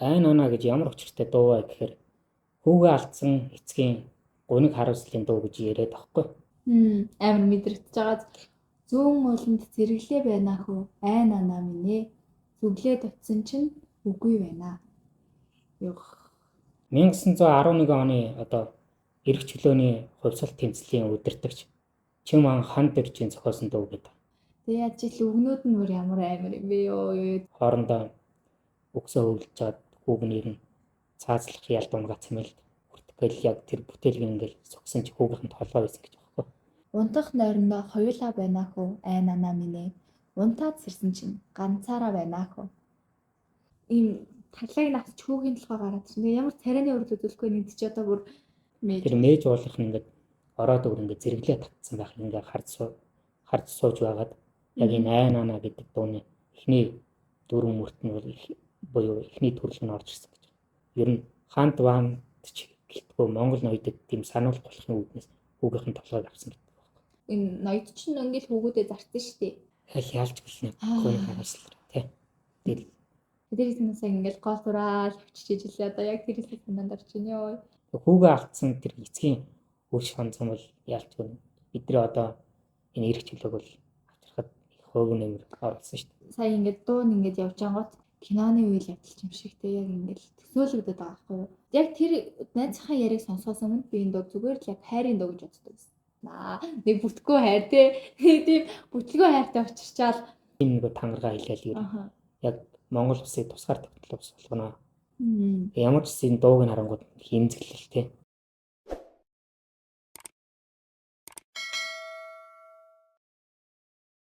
Айн оноо гэж ямар учиртай дуу вэ гэхээр хүүгээ алдсан эцгийн гуниг харуулслын дуу гэж яриад байхгүй. Амар мэдрэгдэж байгаа. Зүүн ууланд зэрэглээ байна хөө. Айн анаа минь ээ. Зүглээд утсан чинь үгүй байна. Юх. 1911 оны одоо эрх чөлөөний хувьсалт тэмцлийн удирдагч Чим Ан Хан дэржийн зохиосон дуу гэдэг. Тэгээ яаж ил үгнүүд нь бүр ямар амар юм бэ ёо. Хоорондоо үгсөө хөвлөж чад хүүг нэр нь цаазлах ял дунгац юм л хүртгэл яг тэр бүтээлийг ингээл согсон чи хүүгийнх нь толгой байсан гэж байхгүй. Унтах нойрондоо хоёулаа байна хөө. Айн анаа минь ээ. Унтаад сэрсэн чинь ганцаараа байна хөө. Ийм таглайг навч хүүгийн толгой гараад чинь ямар царайны урд үзүүлэхгүй нэг чи одоо бүр Тэр мэж уулах нь ингээд ороод өөр ингээд зэрэглээ татсан байх ингээд харж сууж байгаад яг энэ айн анаа гэдэг дууны эхний дөрвөн мөрт нь бол буюу эхний төрөл нь орж ирсэн гэж. Ер нь ханд ванд ч гэлтгүй Монгол ноёдод тийм сануулгах болохын үүднээс хүүгийнх нь толгойг авсан гэдэг байна. Энэ ноёд чинь ингээл хүүгүүдэд зарцсан шүү дээ. Яалч гэлнэ гоныг харуулсан тий. Тэрээс нь сайн ингээл гол тураал авчиж ижилээ. Одоо яг тэрээс санаанд орж ийн ёо. Хүүгээ алдсан тэр эцгийн үр шансан бол яалч гэнэ. Бидний одоо энэ эрх чөлөөг бол авчрахад их хөв нэмэр оруулсан шүү дээ. Сая ингээд дуу нь ингээд явж ангууд киноны үйл явдал юм шиг те яг ингээд төсөөлөгдөд байгаа байхгүй юу? Яг тэр найзынхаа яриаг сонсохоос өмнө би энэ дуу зүгээр л яг хайрын дуу гэж боддог байсан. Нэг бүтггүй хайр те. Тийм бүтлгүй хайртай очирчаал Энэ нэг тангараа хэлээл ер нь яг Монгол улсыг тусгаар тогтлох ус болгоно. Ямар ч зүйл дууг нь харангууд хэмзэглэл те.